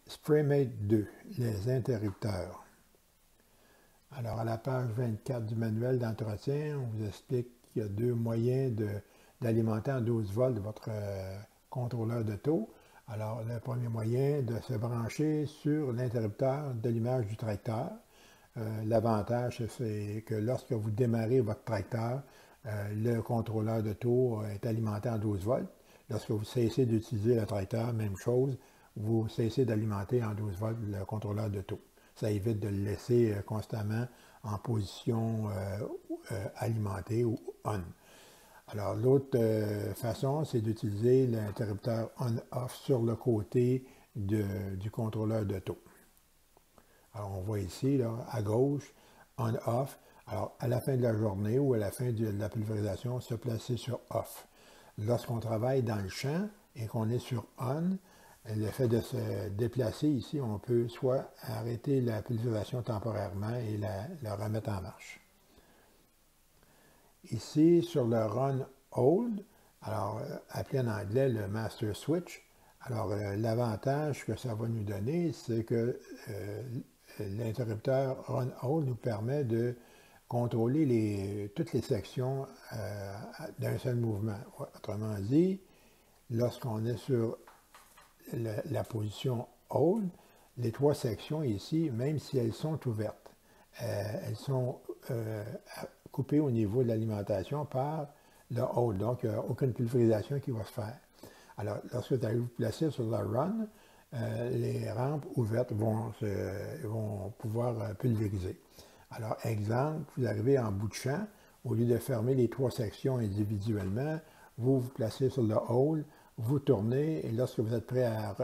SprayMate 2, les interrupteurs. Alors, à la page 24 du manuel d'entretien, on vous explique qu'il y a deux moyens d'alimenter en 12 volts votre contrôleur de taux. Alors, le premier moyen, de se brancher sur l'interrupteur d'allumage du tracteur. L'avantage, c'est que lorsque vous démarrez votre tracteur, le contrôleur de taux est alimenté en 12 volts. Lorsque vous cessez d'utiliser le tracteur, même chose, vous cessez d'alimenter en 12 volts le contrôleur de taux. Ça évite de le laisser constamment en position alimentée ou on. Alors, l'autre façon, c'est d'utiliser l'interrupteur on-off sur le côté du contrôleur de taux. Alors, on voit ici, là, à gauche, on-off. Alors, à la fin de la journée ou à la fin de la pulvérisation, se placer sur off. Lorsqu'on travaille dans le champ et qu'on est sur on, le fait de se déplacer ici, on peut soit arrêter la pulvérisation temporairement et la remettre en marche. Ici, sur le Run Hold, alors appelé en anglais le Master Switch, alors l'avantage que ça va nous donner, c'est que l'interrupteur Run Hold nous permet de contrôler toutes les sections d'un seul mouvement. Autrement dit, lorsqu'on est sur la position Hold, les trois sections ici, même si elles sont ouvertes, elles sont coupées au niveau de l'alimentation par le Hold. Donc, il n'y a aucune pulvérisation qui va se faire. Alors, lorsque vous allez vous placer sur le Run, les rampes ouvertes vont pouvoir pulvériser. Alors, exemple, vous arrivez en bout de champ, au lieu de fermer les trois sections individuellement, vous vous placez sur le Hold, vous tournez, et lorsque vous êtes prêt à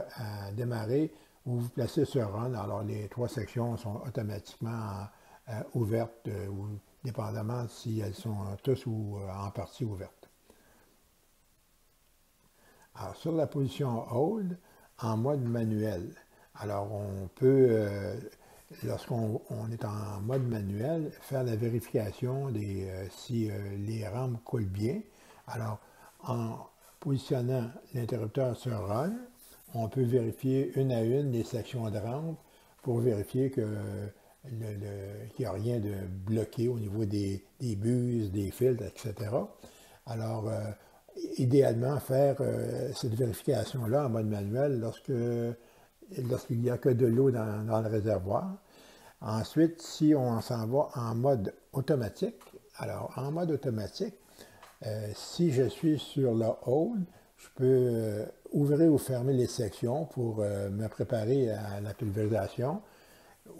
démarrer, vous vous placez sur Run. Alors, les trois sections sont automatiquement ouvertes, ou dépendamment si elles sont tous ou en partie ouvertes. Alors, sur la position Hold, en mode manuel, alors on peut, lorsqu'on est en mode manuel, faire la vérification si les rampes coulent bien. Alors, en positionnant l'interrupteur sur Run, on peut vérifier une à une les sections de rampe pour vérifier qu'il n'y a rien de bloqué au niveau des buses, des filtres, etc. Alors, idéalement, faire cette vérification-là en mode manuel lorsqu'il n'y a que de l'eau dans le réservoir. Ensuite, si on s'en va en mode automatique, alors en mode automatique, si je suis sur le Hold, je peux ouvrir ou fermer les sections pour me préparer à la pulvérisation.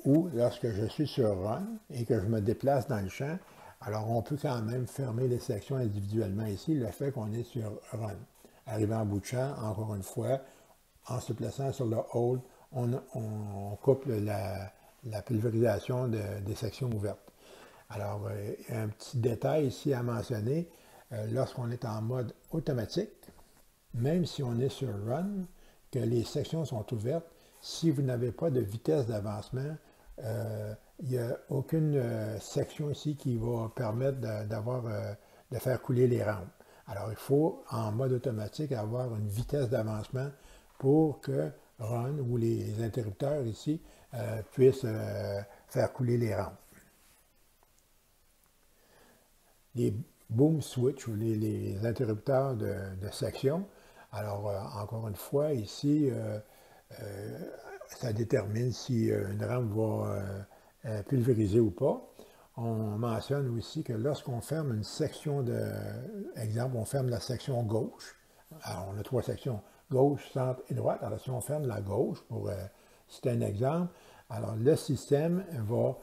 Ou lorsque je suis sur Run et que je me déplace dans le champ, alors on peut quand même fermer les sections individuellement ici, le fait qu'on est sur Run. Arrivant en bout de champ, encore une fois, en se plaçant sur le Hold, on coupe la pulvérisation des sections ouvertes. Alors, un petit détail ici à mentionner, lorsqu'on est en mode automatique, même si on est sur Run, que les sections sont ouvertes, si vous n'avez pas de vitesse d'avancement, il n'y a aucune section ici qui va permettre de faire couler les rampes. Alors, il faut, en mode automatique, avoir une vitesse d'avancement pour que Run ou les interrupteurs ici puissent faire couler les rampes. Les boom switch ou les interrupteurs de section, alors encore une fois, ici, ça détermine si une rampe va pulvériser ou pas. On mentionne aussi que lorsqu'on ferme une section exemple, on ferme la section gauche. Alors, on a trois sections, gauche, centre et droite. Alors, si on ferme la gauche, pour citer un exemple, alors le système va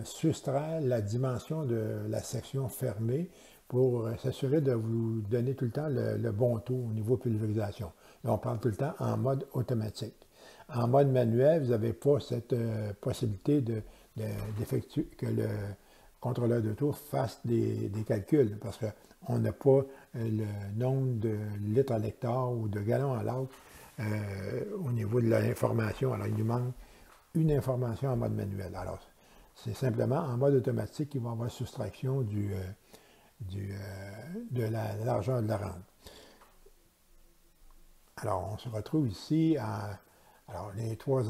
soustraire la dimension de la section fermée pour s'assurer de vous donner tout le temps le bon taux au niveau pulvérisation. Là, on parle tout le temps en mode automatique. En mode manuel, vous n'avez pas cette possibilité que le contrôleur de taux fasse des calculs parce qu'on n'a pas le nombre de litres à l'hectare ou de gallons à l'acre au niveau de l'information. Alors, il nous manque une information en mode manuel. Alors, c'est simplement en mode automatique qu'il va y avoir soustraction de la largeur de la rampe. Alors, on se retrouve ici Alors, les trois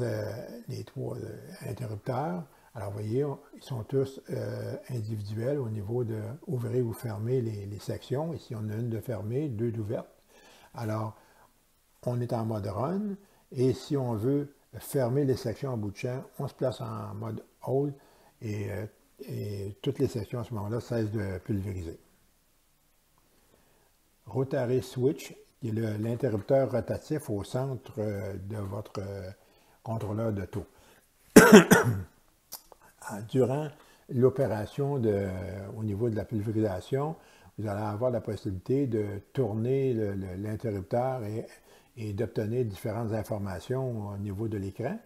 interrupteurs, alors vous voyez, ils sont tous individuels au niveau de ouvrir ou fermer les sections. Ici, on a une de fermée, deux d'ouvertes. Alors, on est en mode run, et si on veut fermer les sections en bout de champ, on se place en mode hold, et toutes les sections à ce moment-là cessent de pulvériser. Rotary switch, qui est l'interrupteur rotatif au centre de votre contrôleur de taux. Durant l'opération au niveau de la pulvérisation, vous allez avoir la possibilité de tourner l'interrupteur et d'obtenir différentes informations au niveau de l'écran.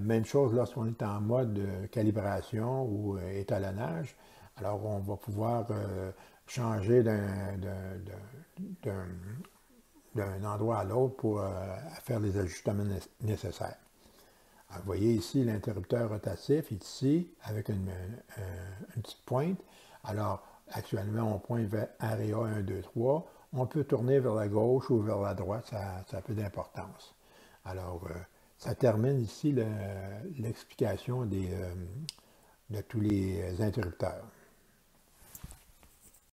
Même chose lorsqu'on est en mode calibration ou étalonnage. Alors, on va pouvoir changer d'un endroit à l'autre pour faire les ajustements nécessaires. Alors, vous voyez ici, l'interrupteur rotatif est ici avec une petite pointe. Alors, actuellement, on pointe vers Area 1, 2, 3. On peut tourner vers la gauche ou vers la droite, ça a peu d'importance. Alors, ça termine ici l'explication de tous les interrupteurs.